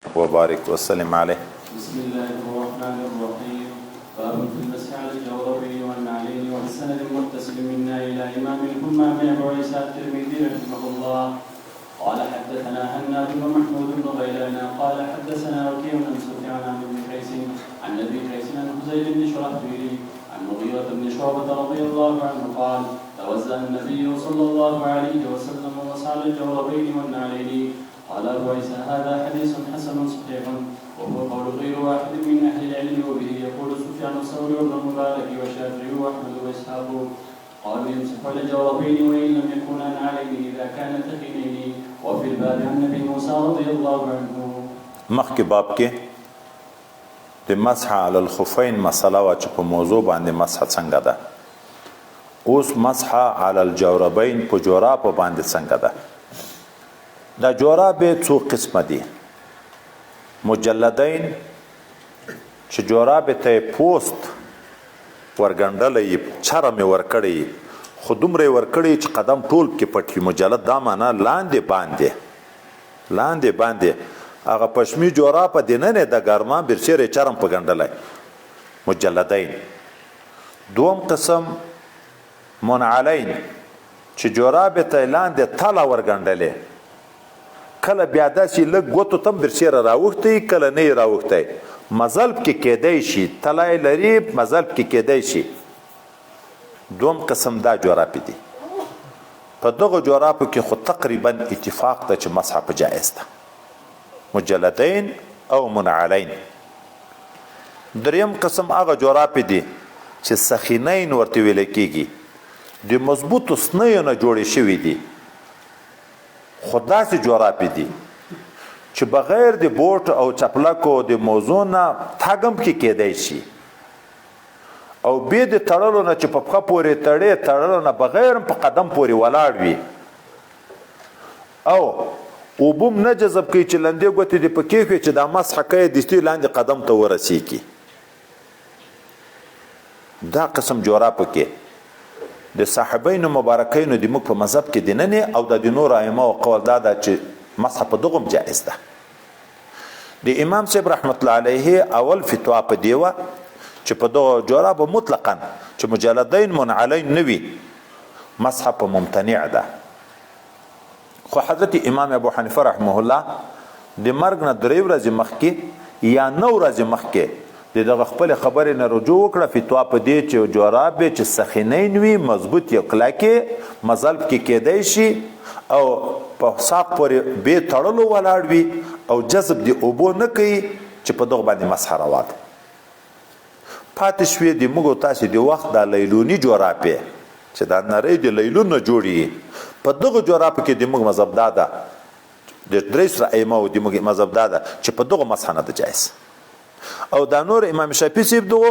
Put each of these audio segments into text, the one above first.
وبارك وسلم عليه. بسم الله الرحمن الرحيم. باب في المسح على الجوربين والنعلين والسند المتصل منا الى امام الهمام ابو عيسى الترمذي رحمه الله قال حدثنا هناد ومحمود بن غيلان قال حدثنا وكيع بن سفيان عن ابن قيس عن ابي قيس عن حزين بن شرحبيل عن مغيرة بن شعبة رضي الله عنه قال توزع النبي صلى الله عليه وسلم ومسح على الجوربين والنعلين. قال ابو عيسى هذا حديث حسن صحيح وهو قول غير واحد من اهل العلم وبه يقول سفيان الثوري وابن المبارك والشافعي واحمد واسحاق قالوا يمسح على الجوربين وان لم يكونا عليه اذا كان ثقيلين. وفي الباب عن ابي موسى رضي الله عنه. مخکې باب کې د مسح علی الخفین مسله وه چې په موضوع باندې مسح څنګه ده. اوس مسح علی الجوربین په جورابو باندې څنګه ده. دا جورابې څو قسمه دي. مجلدین چې جورابې ته یې پوست ورګنډلی چرم یې ورکړی خو دومره یې ورکړی چې قدم ټول کې پټ وي. مجلد دا معنا لاندې باندې هغه پشمي جوراب په دننه د ګرما برچېرې چرم په ګنډلی مجلدین. دوم قسم منعلین چې جورابې ته یې لاندې تله ورګنډلې کله بیا داسې لږ ګوتو تم برچېره راوښتی کله نه یې راوښتی مزلب کې کیدی شي تله یې لري مزلب کې کیدی شي. دوم قسم دا جورابې دي. په دغه جورابو کې خو تقریبا اتفاق ده چې مسح په جایز ده مجلدین او منعلین. دریم قسم هغه جورابې دي چې سخینین ورته ویل کېږي د مضبوطو سنیو نه جوړې شوي دي خو داسې جورابې دي چې بغیر د بوټ او چپلکو د موضوع نه تګم کې کیدی شي او بې د تړلو نه چې په پښه پورې تړلو نه بغیر په قدم پورې ولاړ وي او اوبه نه جذب کوي چې لندې ګوتې دې په کیف چې دا مسح کوي دستي لاندې قدم ته ورسیږي. دا قسم جوراب کې د صحابینو مبارکینو د موږ په مذهب کې دننه او د نور ائمه او قول دا چې مسح په دغه جائز ده. د امام صاحب رحمت الله علیه اول فتوا په دیوه چې په دغه جوراب مطلقاً چې مجلدین منعلین نوي مسح په ممتنع ده. خو حضرت امام ابو حنیفه رحمه الله د مرګ نه 3 ورځې مخکې یا 9 ورځې مخکې دغه خپل خبرې نه رجوع وکړه فتوا په دې چې جوراب چې سخینین وي مضبوط یو کلکې مزلب کې کېدی شي او په ساق پورې بې تړلو ولاړ وي او جذب د اوبو نه کوي چې په دغه باندې مسح روا ده. پاتې شوې د موږ تاسې د وخت د لیلوني جورابې چې دا نری د لیلون نه جوړي په دغه جوراب کې د موږ مذهب دا ده د 3 ائمه او د موږ مذهب دا ده چې په دغه مسح نه ده جایز. او دا نور امام شافعي صاحب دغه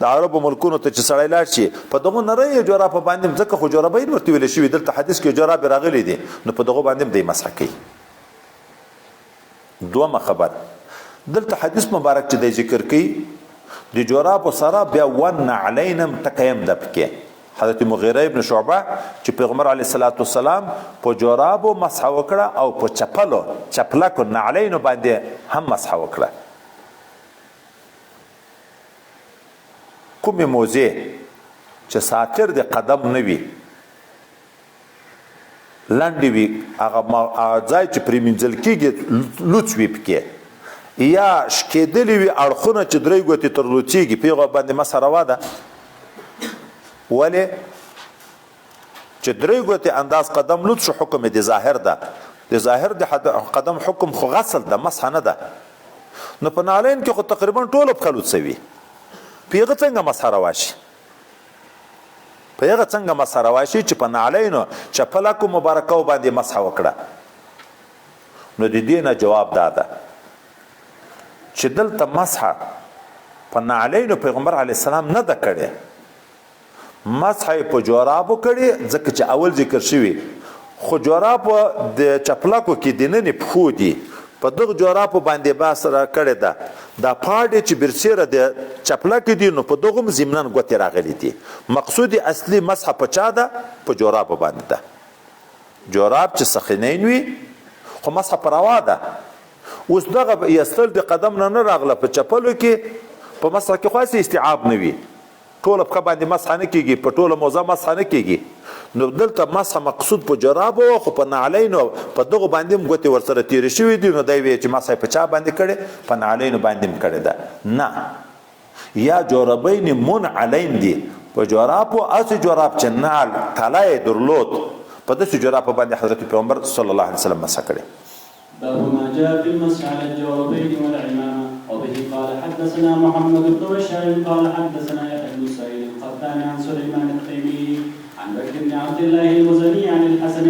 د عربو ملکونو ته چې سړی لاړ شي په دغه نری جوراب باندې ځکه خو جورابین ورته ویل شوي دلته حدیث کې جوراب راغلی دي نو په دغه باندې د مسح کوي. دومره خبر دلته حدیث مبارک چې د ذکر کوي د جوراب سره بیا ون علینم تقیم د پکې حضرت مغیره ابن شعبه چې پیغمبر علیه الصلاۃ والسلام په جورابو مسح وکړه او په چپلکو نعلینو باندې هم مسح وکړه. کومې موضع چې ساتر د قدم نه وي لنډې وي هغه ځای چې پرې مینځل کېږي لوڅ وي پکې یا شکېدلې وي اړخونه چې 3 ګوتې تر لوڅېږي په هغه باندې مسح روا ده. ولې چې 3 ګوتې انداز قدم لوڅ شو حکم د ظاهر ده د ظاهر د قدم حکم خو غسل ده مسح نه ده. نو په نعلین کې خو تقریبا ټول په لوڅوي پیغه څنګه مسح راشي چې په نعلینو چپلکو مبارکو باندې مسح وکړه. نو د دې نه جواب دا چې دلته مسح په نعلینو پیغمبر علی السلام نه ده کړی مسح په جورابو کړی ځکه چې اول ذکر شوی خو جوراب د چپلکو کې دننه پخو دي په دغه جورابو باندې باسره کړی ده دا پاډې چې برسیره د چپلکې دي نو په دغه ضمنن ګوتې راغلي دي. مقصود اصلي مسح په چا ده په جورابو باندې ده. جوراب چې سخینین وي خو مسح په روا ده اوس دغه یستل د قدم نه راغله په چپلو کې په مسح کې خاص استیعاب نه وي ټوله پښه باندې مسح نه کیږي په ټوله موضع مسح نه کیږي نو دلته مسح مقصود په جرابو خو په نعلینو په دغه باندې هم ګوتې ورسره تیرې شوي دي نو دی وایي چې مسح په چا باندې کړې په نعلینو باندې هم کړې ده نه یا جوربین منعلین دي په جرابو اسې جراب چې نعل تله یې درلود په داسې جرابو باندې حضرت پیغمبر صلی الله علیه وسلم مسح کړې باب ما جاء في المسح على الجوربين والعمامة وبه قال حدثنا محمد بن بشار قال حدثنا يحيى بن سعيد القطان عن سليمان التيمي عن بكر بن عبد الله المزني عن الحسن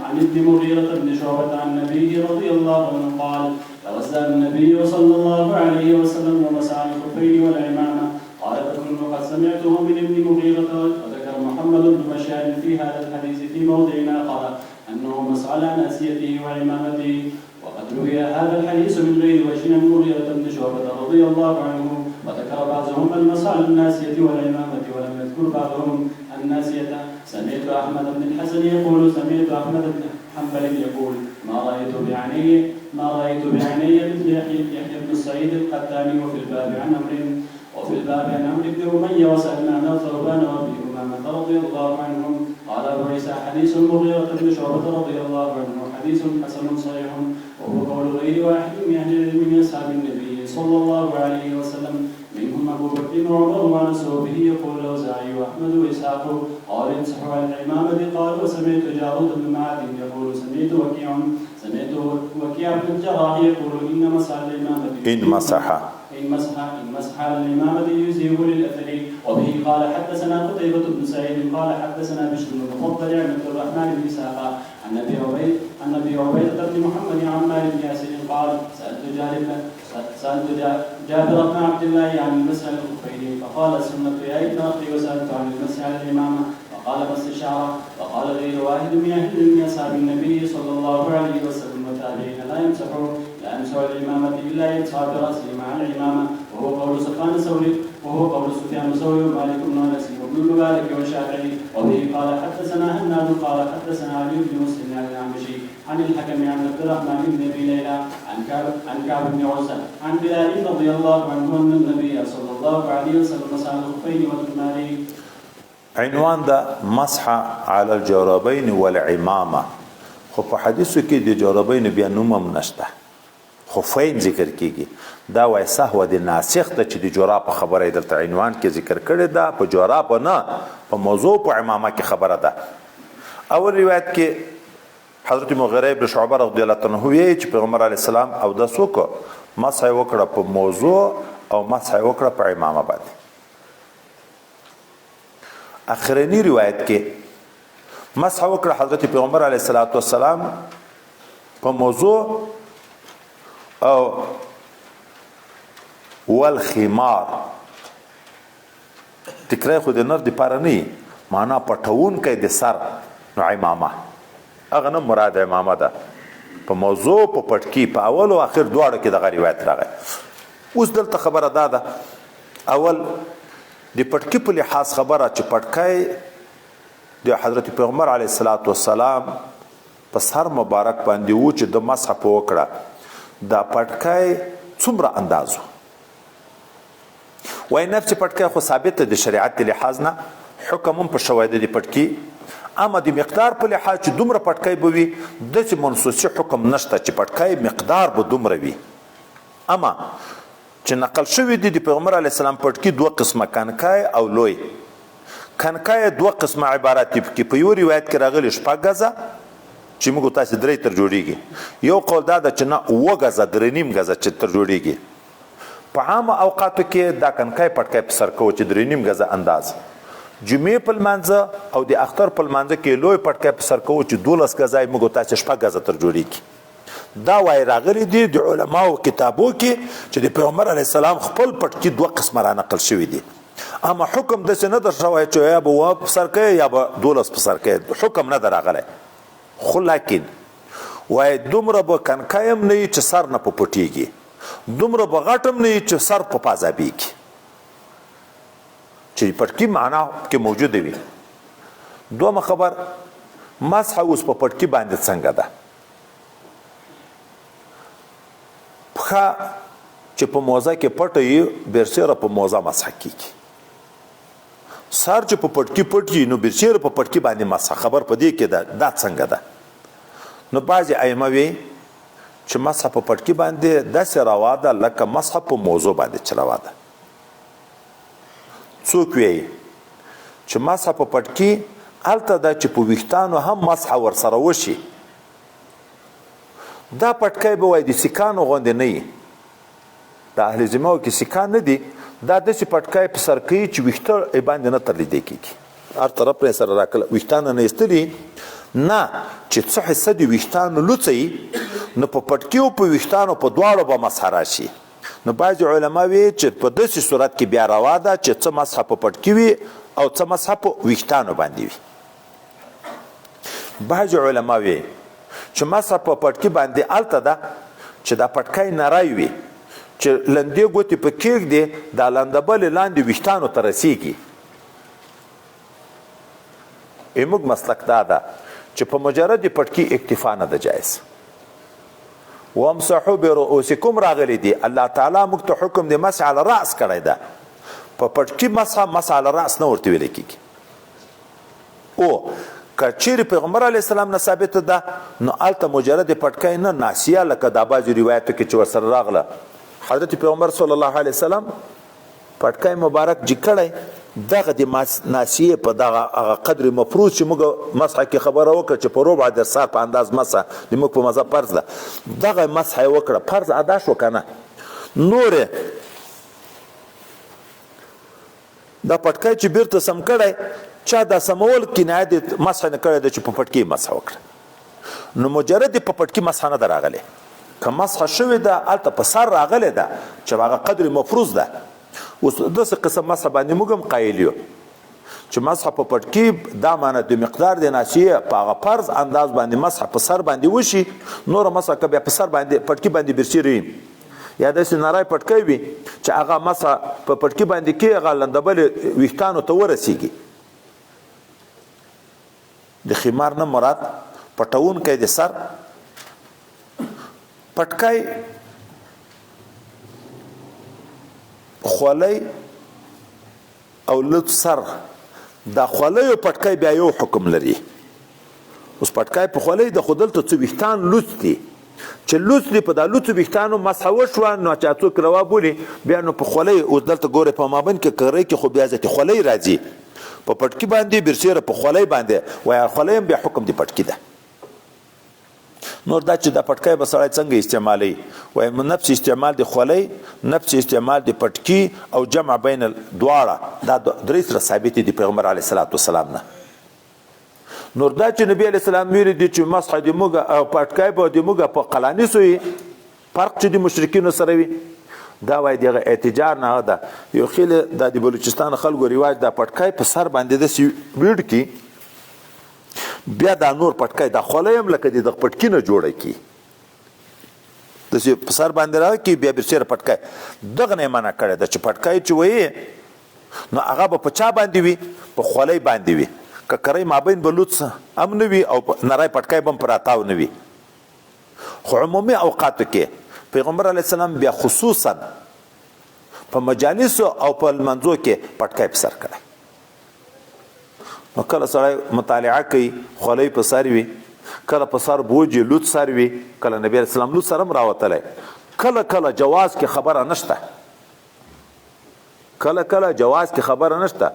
عن ابن مغيرة بن شعبة عن النبي رضي الله عنه قال توسل النبي صلى الله عليه وسلم ومسح على الخفين والعمامة قال فكنت قد سمعته من ابن مغيرة وذكر محمد بن بشار في هذا الحديث في موضع آخر أنه مسح على ناسيته وعمامته وقد روي هذا الحديث من غير وجه عن مغيرة بن شعبة رضي الله عنه وذكر بعضهم المسح على الناسية والعمامة ولم يذكر بعضهم الناسية سمعت أحمد بن الحسن يقول سمعت أحمد بن حنبل يقول ما رأيت بعيني مثل يحيى بن سعيد القتاني وفي الباب عن عمرو بن أمية وسألنا ثوبان وأبي أمامة رضي الله عنهم قال أبو عيسى حديث المغيرة بن شعبة رضي الله عنه حديث حسن صحيح وهو قول غير واحد من أهل العلم من أصحاب النبي صلى الله عليه وسلم منهم أبو بكر وعمر وأنس به يقول الأوزاعي وأحمد وإسحاق قال يمسح على العمامة قال وسمعت جارود بن معاذ يقول سمعت وكيع بن الجراح يقول إن مسح العمامة إن مسح على الإمامة يزيه للأثر وبه قال حدثنا قتيبة بن سعيد قال حدثنا بشر بن المفضل عن عبد الرحمن بن إسحاق عن أبي عبيدة بن محمد عن عمار بن ياسر قال سألت جابر بن عبد الله عن المسح على الخفين فقال السنة يا ابن أخي وسألت عن المسح على الإمامة فقال مس الشعر وقال غير واحد من أهل من أصحاب النبي صلى الله عليه وسلم والتابعين لا يمسح الإمامة إلا يمسح برأسه مع الإمامة وهو قول سفيان الثوري ومالك بن أنس وابن المبارك والشافعي وبه قال حدثنا هناد قال حدثنا علي بن مسلم عن الأعمشي عن الحكم عن عبد الرحمن بن أبي ليلى عن كعب بن عزة عن بلال رضي الله عنه أن النبي صلى الله عليه وسلم مسح الخفين والكمالين. عنوان دا مسح على الجوربين والعمامة خو په حدیثو کې د جوربین بیا نوم هم نشته خفین ذکر کیږي دا وای سهو د ناسخ ته چې د جوراب خبره درته عنوان کې ذکر کړی دا په جوراب نه په موضوع په عمامه کې خبره ده. اول روایت کې حضرت مغیره بن شعبه رضی الله عنه وی چې پیغمبر علی السلام او د سوکو مسح وکړه په موضوع او مسح وکړه په عمامه باندې. اخرنی روایت کې مسح وکړه حضرت پیغمبر علیه السلام په موضوع او والخمار تکرای خو د نر د پاره نه معنا پټون کې د سر نو عمامه هغه نه مراد عمامه ده په موضوع په پټکی په اول او اخر دواړو کې دغه روایت راغی. اوس دلته خبره ده اول د پټکی په لحاظ خبره چې پټکای د حضرت پیغمبر علیه السلام په سر مبارک باندې و چې د مسح په وکړه دا پټکای څومره اندازو وای نفس پټکای خو ثابت د شریعت لحاظ نه حکم هم په شواهد د پټکی اما د مقدار په لحاظ چې دومره پټکای به وي داسې منصوصي حکم نشته چې پټکای مقدار به دومره وي. اما چې نقل شوی دی د پیغمبر علیه السلام پټکی دوه قسمه کنکای او لوی. کنکای دوه قسمه عبارت دي کې په یو روایت کې راغلی شپږ غزه چې موږ تاسو درې تر جوړیږي یو قول دا چې نه اوه غزه درې نیم غزه چې تر جوړیږي. په عام اوقاتو کې دا کنکای پټکای په سر کو چې درې نیم غزه انداز جمعې په لمانځه او د اختر په لمانځه کې لوی پټکای په سر کو چې 12 غزه موږ تاسو شپږ غزه تر جوړیږي. دا وای راغلی دی د علماو کتابو کې چې د پیغمبر علی السلام خپل پټکی دوه قسمه را نقل شوی دی. اما حکم د څه نه در شوی چې یا به و په سر کې یا به 12 په سر کې حکم نه دراغلی. خو لیکن وای دومره به کنکایم نه چې سر نه په پټیږي دومره به غټم نه چې سر په پازابیږي چې پټکی معنا کې موجود وي. دومره خبر مسح اوس په پټکی باندې څنګه ده پښه چې په موزه کې پټه وي برسیره په موزه مسح کیږي سر چې په پټکي پټ وي نو برسیره په پټکي باندې مسح خبر په دې کې ده دا څنګه ده نو بعضې ائمه وی چې مسح په پټکي باندې داسې روا ده لکه مسح په موضوع باندې چې روا ده څوک وی چې مسح په پټکي هلته ده چې په ویښتانو هم مسح ورسره وشي دا پټکی به وایي د سیکانو غوندې نه وي د اهل ذمو کې سیکان نه دي دا داسې پټکی په سر کوي چې ویښته یې باندې نه تر لیدی کېږي هر طرف نه یې سره راکړه ویښتانه نه ایستلي نه چې څه حصه د ویښتانو لوڅوي نو په پټکي او په ویښتانو په دواړو به مسح راشي نو بعضې علما وی چې په داسې صورت کې بیا روا ده چې څه مسح په پټکي وي او څه مسح په ویښتانو باندې وي بعضې علما وی چې مسح په پټکي باندې هلته ده چې دا پټکی نری وي چې لندې ګوتې په کېږدې دا لندبلې لاندې ویښتانو ته رسیږي زموږ مسلک دا ده چې په مجرد پټکي اکتفا نه ده جایز وامسحوا برؤوسکم راغلی دی الله تعالی موږ ته حکم د مسح علی الراس کړی ده په پټکي مسح علی الراس نه ورته ویل کېږي او که چیرې پیغمبر علیه السلام نه ثابته ده نو هلته مجرد پټکی نه ناسیه لکه دا بعضې روایتو کې چې ورسره راغله حضرت پیغمبر صلی الله علیه وسلم پټکی مبارک جګ کړی دغه د ناسیې په دغه قدر مفروض چې موږ مسح کې خبره وکړه چې په ربع درسات په انداز مسح د موږ په مذهب فرض ده دغه مسح یې وکړه فرض ادا شو که نه نورې دا پټکی چې بیرته سم کړی چا دا سمول کنایه د مسح نه کړی ده چې په پټکي مسح وکړه نو مجرد په پټکي مسح نه ده راغلی که مسح شوې ده هلته په سر راغلی ده چې هغه قدر مفروض ده اوس داسې قسم مسح باندې موږ هم قایل یو چې مسح په پټکي دا معنی د مقدار د ناسیې په هغه فرض انداز باندې مسح په سر باندې وشي نوره مسح که بیا په سر باندې پټکي باندې برسیره وي یا داسې نری پټکی وي چې هغه مسح په پټکي باندې کې هغه لندبلې ویښتانو ته ورسیږي د خمار نه مراد پټونکی د سر پټکی خولۍ او لوڅ سر دا خولۍ او پټکی بیا یو حکم لري اوس پټکی په خولۍ د خو دلته څه ویښتان لوڅ دي چې لوڅ دي په دا لوڅو ویښتانو مسح وشوه نو چې څوک روا بولي بیا نو په خولۍ اوس دلته ګورئ په مابین کې کرۍ کې خو بیا ځکه خولۍ راځي په پټکي باندې برسیره په خولۍ باندې وایي خولۍ هم بیا حکم د پټکي ده نور دا چې دا پټکی به سړی څنګه استعمالوي وایي نفس استعمال د خولۍ نفس استعمال د پټکي او جمع بین دواړه دا درې سره ثابت دي پیغمبر علیه الصلاة والسلام نه نور دا چې نبی علیه السلام ویلي دي چې مسح د موږ او پټکی به د موږ په قلانیسو وي فرق چې د مشرکینو سره وي دا وایي دغه احتجار نه ده یو خیلی دا د بلوچستان خلکو رواج دا پټکی په سر باندې داسې ویډ کي بیا دا نور پټکی دا خولۍ هم لکه د دغه پټکي نه جوړه کي داسې په سر باندې راکړي بیا برسیره پټکی دغه نه یې منع کړی ده چې پټکی چې وایي نو هغه به په چا باندې وي په خولۍ باندې وي که کرۍ مابین به لوڅ هم نه وي او نری پټکی به هم په راتاو نه وي خو عمومي اوقاتو کې پیغمبر علیه السلام بیا خصوصا په مجالسو او په لمانځو کې پټکی په سر کړی نو کله سړی مطالعه کوي خولۍ په سر وي کله په سر بوج لوڅ سر وي کله نبی علیه السلام لوڅ سر هم راوتلی کله کله جواز کې خبره نشته کله کله جواز کې خبره نشته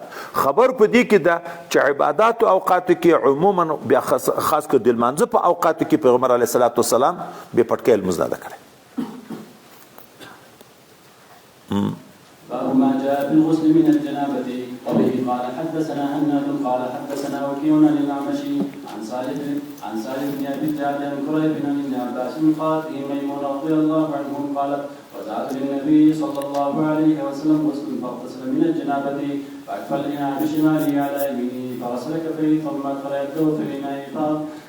خبر په دې کې ده چې عباداتو اوقاتو کې عموما بیا خاص کر د لمانځه په اوقاتو کې پیغمبر علیه الصلاة والسلام بې پټکی لمونځ نه ده کړی باب ما جاء في الغسل من الجنابة وبه قال حدثنا هناد قال حدثنا وكيع عن الأعمش عن صالح بن أبي الجعد عن كريب بن ابن عباس قال في ميمون رضي الله عنهم قالت وزعت للنبي صلى الله عليه وسلم غسل فاغتسل من الجنابة فأكفى الإناء بشماله على يمينه فغسل كفيه ثم أدخل يده في الإناء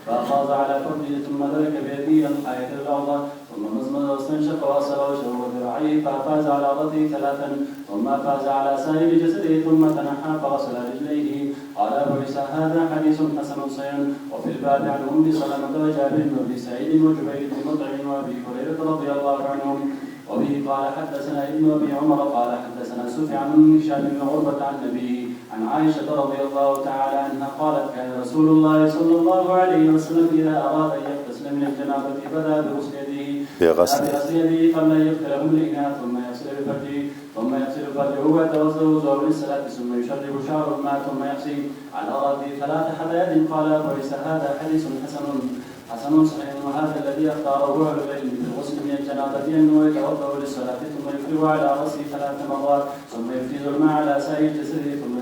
فأفاض على فرجه ثم ذلك بيده الآية الأرض ثم مزمز واستنشق وغسل وجهه وذراعيه فأفاز على رأسه ثلاثا ثم أفاز على سائر جسده ثم تنحى فغسل رجليه قال أبو عيسى هذا حديث حسن صحيح وفي الباب عن أم سلمة وجابر بن أبي سعيد وجبير بن مطعم وأبي هريرة رضي الله عنهم وبه قال حدثنا ابن ابي عمر قال حدثنا سفيان بن هشام بن عروه عن النبي عن عائشه رضي الله تعالى عنها قالت كان رسول الله صلى الله عليه وسلم اذا اراد ان يغتسل من الجنابه بدا بغسل يديه قبل ان يغسله الاناء ثم يغسل بفرجه ثم يغسل فرجه ويتوضا وضوء للصلاه ثم يشرب شعر الماء ثم يغسل على راسه 3 حبات. قال فليس هذا حديث حسن صحيح. وهذا الذي اختاره اهل العلم في الغسل من الجنابه انه يتوضا للصلاه ثم يفرغ على راسه 3 مرات ثم يفيض الماء على سائر جسده ثم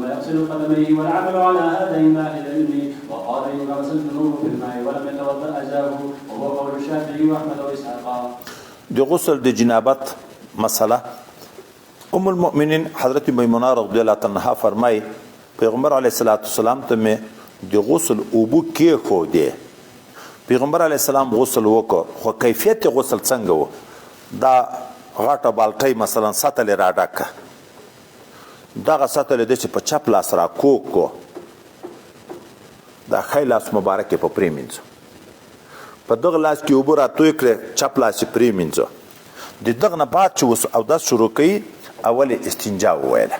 يغسل قدميه والعمل على هذين اهل العلم. وقال ان غسل الجنوب في الماء ولم يتوضا اجابه وهو قول الشافعي واحمد واسحاق. د غسل د جنابت مسله ام المؤمنین حضرت میمونه رضی الله عنها فرمای پیغمبر علیه الصلاۃ والسلام ته می د غسل اوبو کې خو دی پیغمبر علیه السلام غسل وکړ خو کیفیت غسل څنګه و دا غاټه بالټۍ مثلا سطل را ډکه دغه سطل د چې په چپ لاس را کوکو دا خی لاس مبارک په پریمینځو په دغه لاس کې اوبه را توی کړې چپ لاس یې پریمینځو د دغه نه بعد چې اوس اودس شروع کوي اول استنجا وویله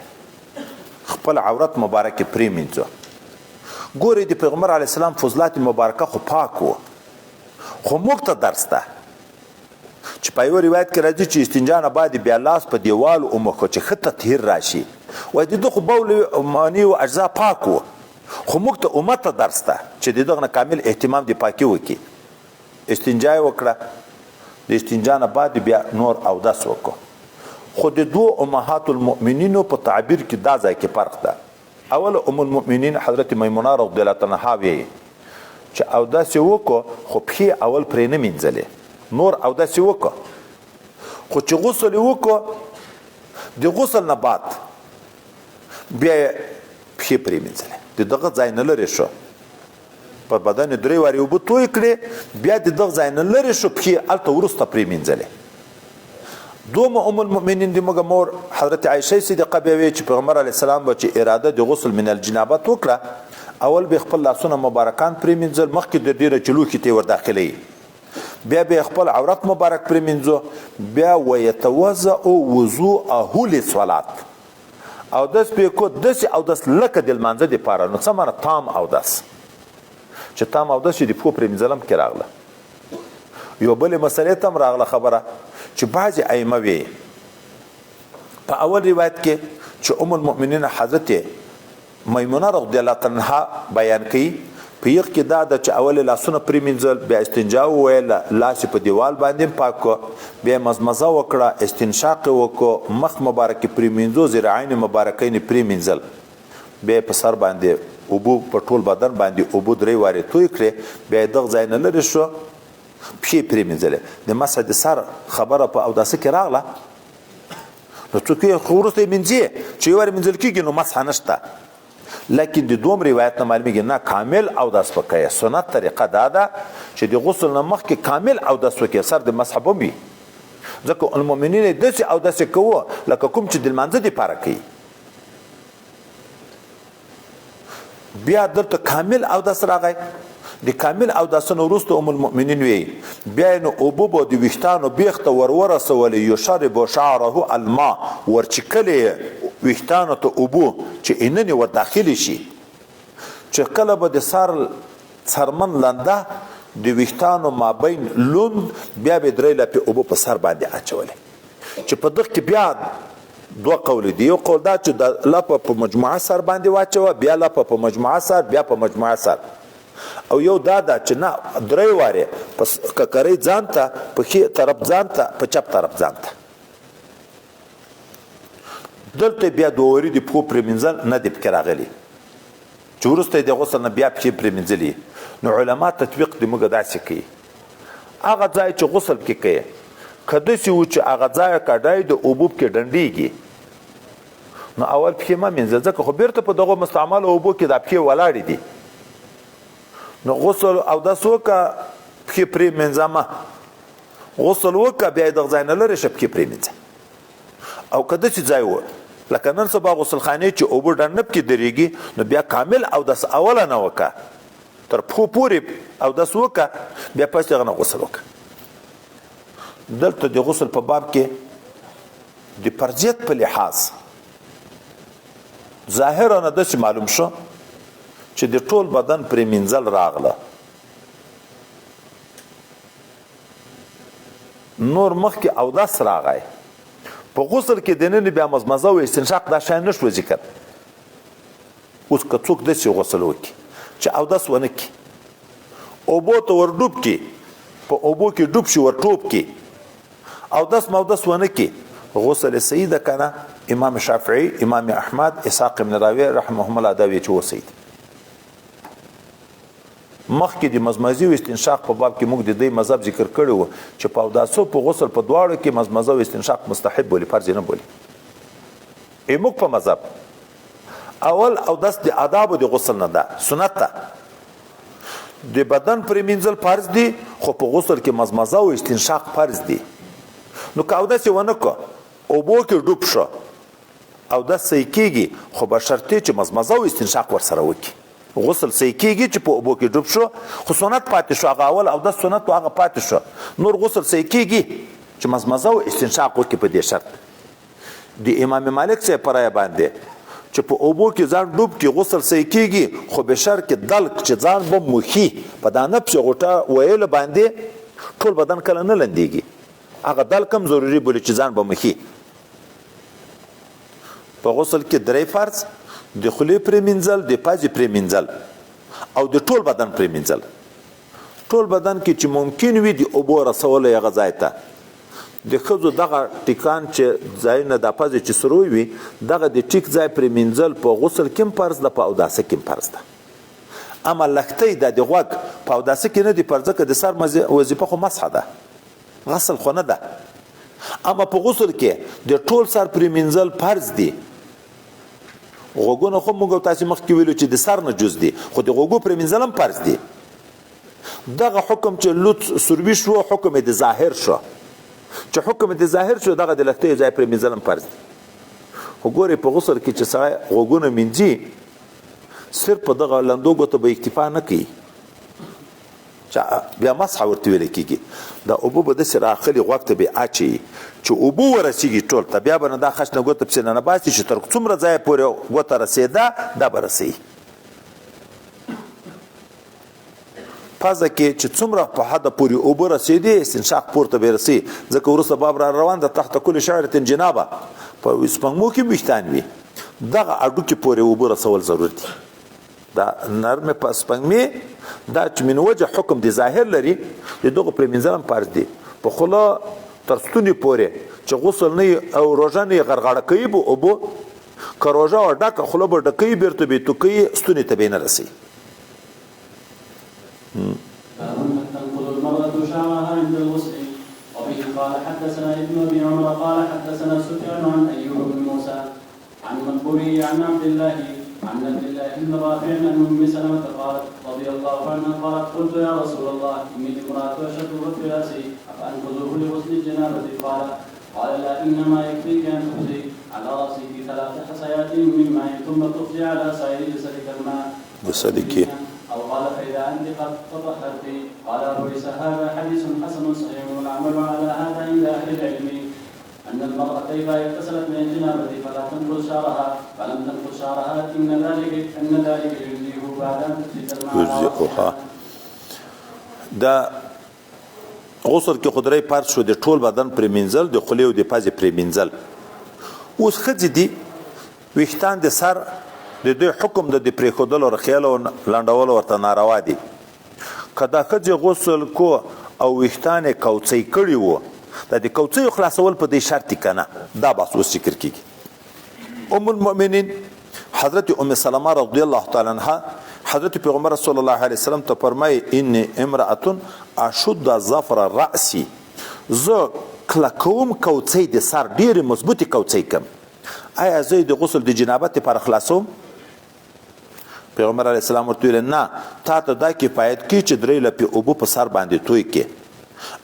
خپل عورت مبارک پریمینځو ګورې د پیغمبر علیه السلام فضلات مبارکه خو پاک و خو موږ ته درس ده چې په یو روایت کې راځي چې استنجا نه بعد بیا لاس په دیوال ومخو چې ښه تطهیر راشي وایي د ده خو بول معنی و اجزا پاک و خو موږ ته امت ته درس ده چې د دغه نه کامل اهتمام د پاکي وکړي استنجا یې وکړه د استنجا نه بعد بیا نور اودس وکړو خو د دوو امهات المؤمنینو په تعبیر کې دا ځای کې فرق ده اول ام المؤمنین حضرت میمونه رضی الله عنها وی چې اودس وکړو خو پښې اول پرې نه مینځلې نور اودس وکړو خو چې غسل وکړو د غسل نه بعد بیا پښې پرې مینځلې د دغه ځای نه لرې شو په بدن 3 وارې اوبه توی کړې بیا د دغه ځای نه لرې شو پښې هلته وروسته پرې مینځلې دوم ام المؤمنین د موږ مور حضرت عایشه صدیقه بیا وی چې پیغمبر علیه السلام به چې اراده د غسل من الجنابت وکړه اول به خپل لاسونه مبارکان پرې مینځل مخکې د ډیره چلوکې ته ور داخلي بیا به خپل عورت مبارک پرې مینځو بیا ويتوضا وضوءه للصلاه او داس به کو داس او داس لکه د لمانځه د پاره نو څه معنی تام او داس چې تام او داس د پو پرې مینځلم کې راغله یو بل مسلې تم راغله خبره چې بعض ائمه وی په اول روایت کې چې ام المؤمنین حضرت میمونه رضی الله عنها بیان کړي په یو کې دا د چې اول لاسونه پرې مینځل بیا استنجا ویل لاس په دیوال باندې پاک بیا مزمزه وکړه استنشاق وکړه مخ مبارک پرې مینځو ذراعین مبارکین پرې مینځل بیا په سر باندې اوبو په ټول بدن باندې اوبو 3 وارې توی کړې بیا دغه ځای نه لرې شو پښې پرې مینځلې د مسح د سر خبره په اوداسه کې راغله نو څوک یې خو وروسته یې مینځي چې یو وارې مینځل کېږي نو مسح نشته لیکن د دوم روایت نه معلومیږي نه کامل اودس وکړئ سنت طریقه دا ده چې د غسل نه مخکې کامل اودس وکړئ سر د مسح به وي ځکه المؤمنین داسې اودس کوه لکه کوم چې د لمانځه دپاره کوي بیا دلته کامل اودس راغی د کامل اوداسه وروسته ام المؤمنین وی بیا نو اوبه به د ویښتانو بیخ ته ورورسولې یشرب شعره الماء ورچکلې ویښتانو ته اوبه چې اننې ور داخلي شي چې کله به د سر څرمن لنده د ویښتانو مابین لوند بیا به 3 لپې اوبه په سر باندې اچولې چې په دغه کې بیا 2 قول دي یو قول دا چې د لپه په مجموعه سر باندې واچوه بیا لپه په مجموعه سر بیا په مجموعه سر او یو دا ده چې نه 3 وارې په ککرۍ ځان ته په ښي طرف ځان ته په چپ طرف ځان ته دلته بیا 2 وارې د پښو پرې مینځل نه دي پکې راغلي چې وروسته یې د غسل نه بیا پښې پرې مینځلي نو علما تطبیق د موږ داسې کوي هغه ځای چې غسل کې کوي که داسې و چې هغه ځای کډای د اوبو پکې ډنډېږي نو اول پښې مه مینځه ځکه خو بیرته په دغو مستعملو اوبو کې دا پښې ولاړې دي نو غسل اودس وکړه پښې پرې مینځه غسل وکړه بیا یې دغه ځای نه لرې شه پښې پرې مینځه او که داسې ځای و لکه نن سبا غسلخانې چې اوبه ډنډ پکې درېږي نو بیا کامل اودس اوله نه وکړه تر پښو پورې اودس وکړه بیا پس دغه نه غسل وکړه دلته د غسل په باب کې د فرضیت په لحاظ ظاهرا نه داسې معلوم شو چې د ټول بدن پرې مینځل راغله نور مخکې اودس راغی په غسل کې دننه بیا مزمزه او استنشاق دا شی نشو ذکر اوس که څوک داسې غسل وکړي چې اودس ونه کړي اوبو ته ور ډوب کړي په اوبو کې ډوب شي ور ټوب کړي اودس مودس ونه کړي غسل صحیح ده که نه امام شافعي امام احمد اسحاق ابن راویه رحمهم الله دا وایي چې و صحیح ده مخکې د مزمزې او استنشاق په باب کې موږ د دې مذهب ذکر کړی و چې په اوداسو په غسل په دواړو کې مزمزه او استنشاق مستحب بولي فرض نه بولي موږ په مذهب اول اودس د آدابو د غسل نه ده سنت ده د بدن پرې مینځل فرض دي خو په غسل کې مزمزه او استنشاق فرض دي نو که اودس یې ونه کړه اوبو کې ډوب شو اودس صحیح کېږي خو بشرطې چې مزمزه او استنشاق ورسره وکړي غسل صحیح کېږي چې په اوبو کې ډوب شو خو سنت پاتې شو هغه اول اودس سنت و هغه پاتې شو نور غسل صحیح کېږي چې مزمزه او استنشاق وکړي په دې شرط د امام مالک صاحب په رایه باندې چې په اوبو کې ځان ډوب کې غسل صحیح کېږي خو به شرط کې دلک چې ځان به موخي په دا نفس غوټه ویلو باندې ټول بدن کله نه لندېږي هغه دلک هم ضروري بولي چې ځان به موخي په غسل کې درې فرض د خولې پرې مینځل د پزې پرې مینځل او د ټول بدن پرې مینځل ټول بدن کې چې ممکن وي د اوبو رسول هغه ځای ته د ښځو دغه ټیکان چې ځایونه د پزې چې سروي وي دغه د ټیک ځای پرې مینځل په غسل کې هم فرض ده په اوداسه کې هم فرض ده اما لښتۍ ده د غوږ په اوداسه کې نه دي فرض ځکه د سر وظیفه خو مسحه ده غسل خو نه ده اما په غسل کې د ټول سر پرې مینځل فرض دي غوږونه خو موږ تاسو مخکې ویلو چې د سر نه جز دي خو د غوږو پرې مینځل هم فرض دي دغه حکم چې لوت سروي شو حکم د ظاهر شو چې حکم د ظاهر شو دغه د لښتۍ ځای پرې مینځل هم فرض دي خو ګورې په غسل کې چې سړی غوږونه مینځي صرف په دغه لندو ګوتو به اکتفا نه کوي بیا مسحه ورته ویل کېږي دا اوبه به داسې راخلي غوږ ته به اچوي چې اوبه ورسېږي ټول ته بیا به نه دا خشنه ګوته پسې نه باسي چې تر څومره ځایه پورې ګوته رسېده دا به رسوي پزه کې چې څومره په حده پورې اوبه رسېدي استنشاق پورته به رسي ځکه وروسته باب را روان ده تحت کل شعرة جنابه په سپږمو کې ویښتان وي دغه اډوکې پورې اوبه رسول ضرور دي دا نرمه په سپږمې دا چې من وجه حکم دی ظاهر لري د دغه پرې مینځل هم فرض دي په خوله تر ستوني پورې چې غسل نه او روژه نه غرغړه کوي به اوبه که روژه او ډکه خوله به ډکوي بېرته به توکوي ستوني ته به نه رسي تنقض المرأة شعرها عند الغسل وبه قال حدثنا ابن ابي عمر قال حدثنا سفيان عن ايوب بن موسى عن مقبوري عن عبد الله بن رافع عن ام سلمة قالت رضي الله عنها قالت قلت يا رسول الله اني امرأة اشد في راسي افانقذه لغسل الجنابة قال لا انما يكفيك ان تفضي على راسك 3 حصيات من ماء ثم تفضي على سائر جسدك الماء جسدك أو قال فإذا أنت قد تطهرت قال أبو عيسى هذا حديث حسن صحيح والعمل على هذا عند أهل العلم أن المرأة إذا اغتسلت من الجنابة فلا تنقض شعرها فلم تنقض شعرها إن ذلك يجزيه بعد أن تفسد الماء دا غسل کې خدای پارت شو د ټول بدن پر منزل د خولې او د پزې پر منزل اوس خځې دي ویښتان د سر د دوی حکم د پرېښودلو رخیلو لنډولو ورته ناروا دي که دا ښځې غسل کو او ویښتان یې کوڅۍ کړي وو دا د کوڅیو خلاصول په دې شرط دي که نه دا بحث اوس ذکر کېږي ام المؤمنین حضرت ام سلمه رضی الله تعالی عنها حضرت پیغمبر صلی الله علیه وسلم ته فرمایي انی امرأة اشد ظفر رأسی زه کلکوم کوڅۍ د سر ډېرې مضبوطې کوڅۍ کم آیا زه د غسل د جنابت لپاره خلاصوم پیغمبر علیه السلام ورته ویل نه تا ته دا کفایت کوي چې 3 لپې اوبه په سر باندې توی کې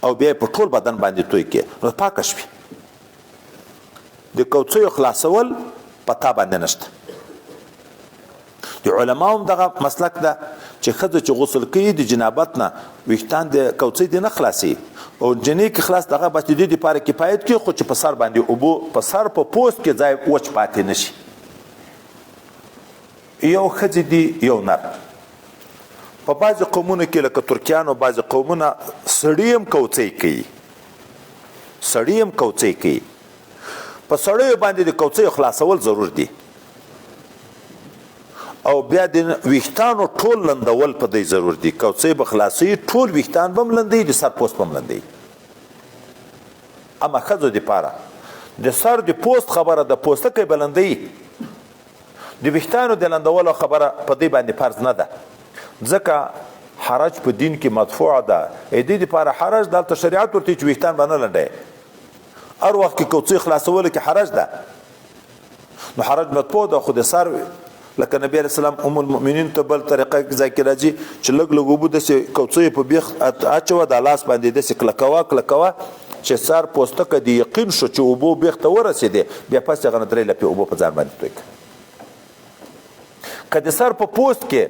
او بیا په ټول بدن باندې توی کې نو پاکه شوي د کوڅیو خلاصول په تا باندې نشته د علماو هم دغه مسلک ده چې ښځه چې غسل کوي د جنابت نه ویښتان د کوڅۍ دې نه خلاصي او جنې کې خلاص دغه بس د دې دپاره کفایت کوي خو چې په سر باندې اوبو په سر په پوست کې ځای وچ پاتې نه شي یو ښځې دي یو نر په بعضې قومونو کې لکه ترکیانو بعضې قومونه سړي هم کوڅۍ کوي په سړیو باندې د کوڅیو خلاصول ضرور دي او بیا د ویښتانو ټول لندول په دی ضرور دي کوڅۍ به خلاصوي ټول ویښتان به هم لندوي د سر پوست به هم لندوي اما ښځو دپاره د سر د پوست خبره د پوستکی به لندوي د ویښتانو د لندولو خبره په دی باندې فرض نه ده ځکه حرج په دین کې مدفوع ده دې دپاره حرج دلته شریعت ورته چې ویښتان به نه لنډوي هر وخت کې کوڅۍ خلاصولو کې حرج ده نو حرج مدفوع ده خو د سر لکه نبی علیه السلام ام المؤمنین ته بل طریقه ځای کې راځي چې لږ لږ اوبه داسې کوڅۍ په بیخ اچوه د لاس باندې داسې کلکوه چې سر پوستکه د یقین شو چې اوبو بیخ ته ورسېدې بیا پس هغه نه 3 لپې اوبه په ځان باندې توی کړه که د سر په پوست کې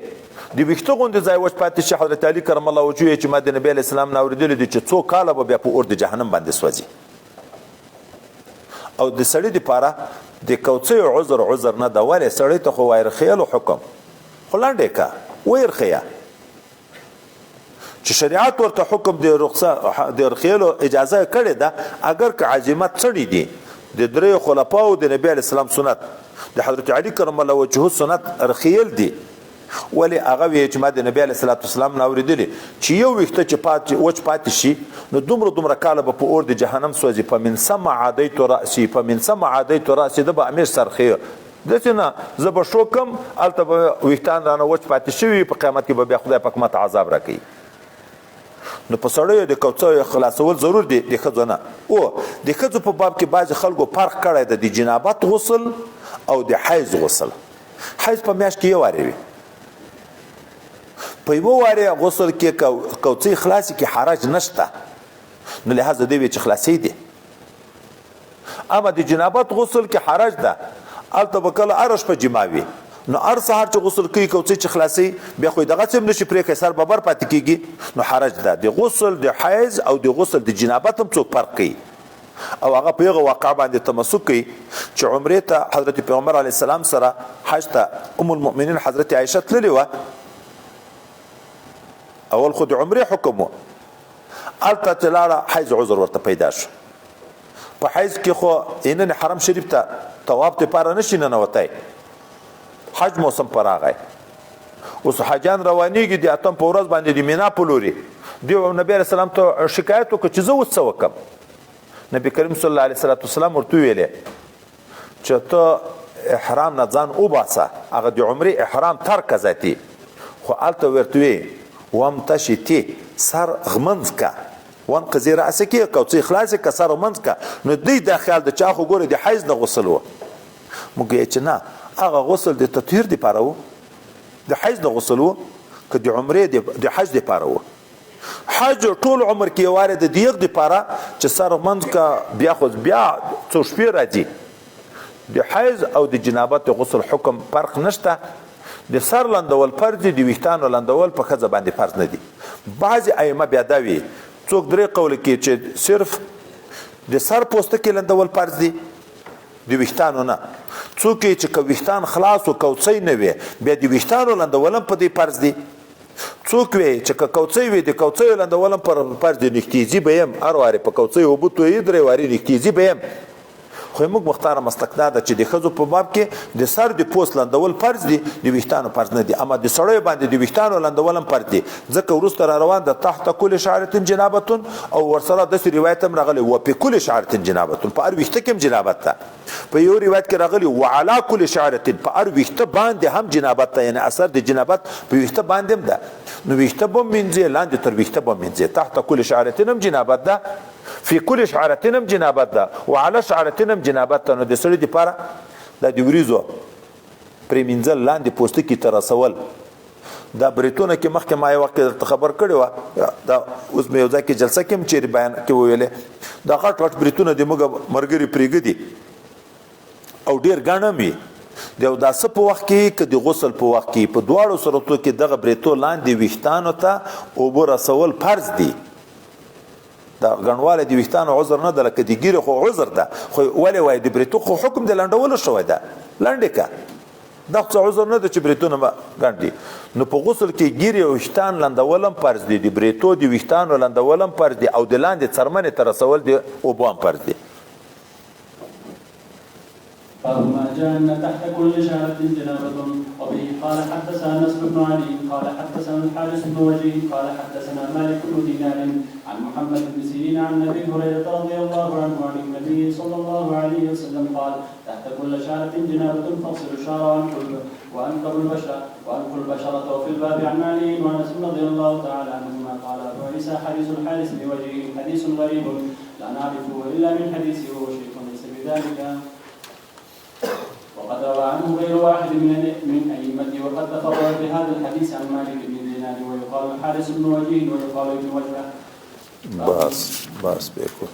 د ویښته غوندې ځای وچ پاتې شي حضرت علي کرم الله وجهه چې ما د نبی علیه السلام نه اورېدلي دي چې 2 کاله به بیا په اور د جهنم باندې سوځي او د سړي دپاره د کوڅیو عذر نه ده ولې سړی ته خو وایرخیلو حکم خو لنډې که ویرخیه چې شریعت ورته حکم د رخیلو اجازه کړې ده اگر که عزیمت سړي دي د 3 خلفاو د نبی علیه السلام سنت د حضرت علي کرم الله وجهه سنت رخیل دي ولی هغه وی چې ما د نبی علیه السلام نه اورېدلي چې یو ویښته چې وچ پاتې شي نو دومره کاله به په اور د جهنم سوځي په من سمع عادیت رأسي ده به همیش سرخیه داسې نه زه به شوکم هلته به ویښتان رانه وچ پاتې شوي په قیامت کې به بیا خدای پاک ماته عذاب راکوي نو په سړیو د کوڅیو خلاصول ضرور دي د ښځو نه او د ښځو په باب کې بعضې خلکو فرق کړی ده د جنابت غسل او د حیض غسل حیض په میاشت کې یو وارې وي په یوه وارې غسل کې کوڅۍ خلاصې کې حرج نشته نو لحاظه دی وی چې خلاصې دي اما د جنابت غسل کې حرج ده هلته به کله هره شپه جما وي نو هر سهار چې غسل کوي کوڅۍ چې خلاصې بیا خو دغسې هم نشي پرېښی سر به بر پاتې کېږي نو حرج ده د غسل د حیض او د غسل د جنابت هم څوک فرق کوي او هغه په هغه واقعه باندې تمسک کوي چې عمرې ته حضرت پیغمبر علیه السلام سره حج ته ام المؤمنین حضرت عایشه تللې وه اول خو د عمرې حکم و هلته چې لاړه حیض عذر ورته پیدا شو په حیض کې خو نن حرم شریف ته طواف دپاره نشي ننوتی حج موسم پر راغی اوس حاجیان روانېږي د اتم په ورځ باندې د مینا په لوري دی نبی علیه السلام ته شکایت وکړه چې زه اوس څه وکړم نبی کریم صلی الله علیه وسلم ورته ویلې چې ته احرام نه ځان وباسه هغه د عمرې احرام ترکه ذاتي خو هلته ورته وی وامتشطي سر غمنځ که وانقضي رأسك کوڅۍ خلاصې که سر غمنځ که نو دوی دا خیال د چا خو ګورې د حیض نه غسل و موږ یې چې نه هغه غسل د تطهیر دپاره و د حیض نه غسل و که د عمرې د حج دپاره و حج ټول عمر کې یو وارې د دیغ دپاره چې سر غمنځ که بیا خو بیا څو شپې راځي د حیض او د جنابت غسل حکم فرق نشته د سر لندول فرض دي د ویښتانو لندول په ښځه باندې فرض نه دي بعضې ائمه بیا دا وي څوک 3 قوله کې چې صرف د سر پوستکي لندول فرض دي د ویښتانو نه څوک چې که ویښتان خلاص و کوڅۍ نه وي بیا د ویښتانو لندول هم په دې فرض دي څوک وی چې که کوڅۍ وي د کوڅیو لندول هم پر فرض دي نښتیزي به یم هر وارې په کوڅۍ اوبه تویي 3 وارې نښتیزي به یم خو موږ مختاره مستقنا ده چې د ښځو په باب کې د سر د پوست لندول فرض دي د ویښتانو فرض نه دي اما د سړیو باندې د ویښتانو لندول هم فرض دي ځکه وروسته را روان ده تحت کل شعرة جنابة او ورسره داسې روایت هم راغلی وفي کل شعرة جنابة په هر ویښته کې هم جنابت ده په یو روایت کې راغلی وعلى کل شعرة په هر ویښته باندې هم جنابت ده یعنی اثر د جنابت په ویښته باندې هم ده نو ویښته به مینځې لاندې تر ویښته به مینځې تحت کل شعرة هم جنابت ده فی کل شعرتین هم جنابت ده وعلى شعرتین هم جنابت ده نو د سړي دپاره دا د وریځو پرې مینځل لاندې پوستکي ته رسول دا بریتونه کې مخکې ما یو وخت درته خبر کړی وه دا اوس مې یو ځای کې جلسه کې هم چیرې بیان کې وویلې دا غټ غټ بریتونه د موږ ملګري پرېږدي او ډېر ګڼ هم وي د اوداسه په وخت کې که د غسل په وخت کې په دواړو صورتو کې دغه بریتو لاندې ویښتانو ته اوبه رسول فرض دي. دا ګڼوالی د ویښتانو عذر نه ده، لکه د ګیرې خو عذر ده، خو ولې وایي د بریتو خو حکم د لنډولو شوی ده، لنډې که دا خو عذر نه ده چې بریتونه به ګڼ دي. نو په غسل کې ګیرې او ویښتان لنډول هم فرض دي، د بریتو د ویښتانو لنډول هم فرض دي، او د لاندې څرمنې ته رسول د اوبو هم فرض دي. باب ما جاء ان تحت كل شعرة جنابة. وبه قال حدثنا نصر بن علي قال حدثنا الحارث بن وجيه قال حدثنا مالك بن دينار عن محمد بن سيرين عن ابي هريرة رضي الله عنه عن النبي صلى الله عليه وسلم قال تحت كل شعرة جنابة فاغسلوا الشعر وانقضوا البشرة. وفي الباب عن علي وانس رضي الله تعالى عنهما قال ابو عيسى حديث الحارث بوجهه حديث غريب لا نعرفه الا من حديثه وهو شيخ ليس بذلك. وقد روى عنه غير واحد من أئمته وقد تفرد بهذا الحديث عن مالك بن دينار ويقال الحارث بن وجيه ويقال ابن وجهه. بس بيكون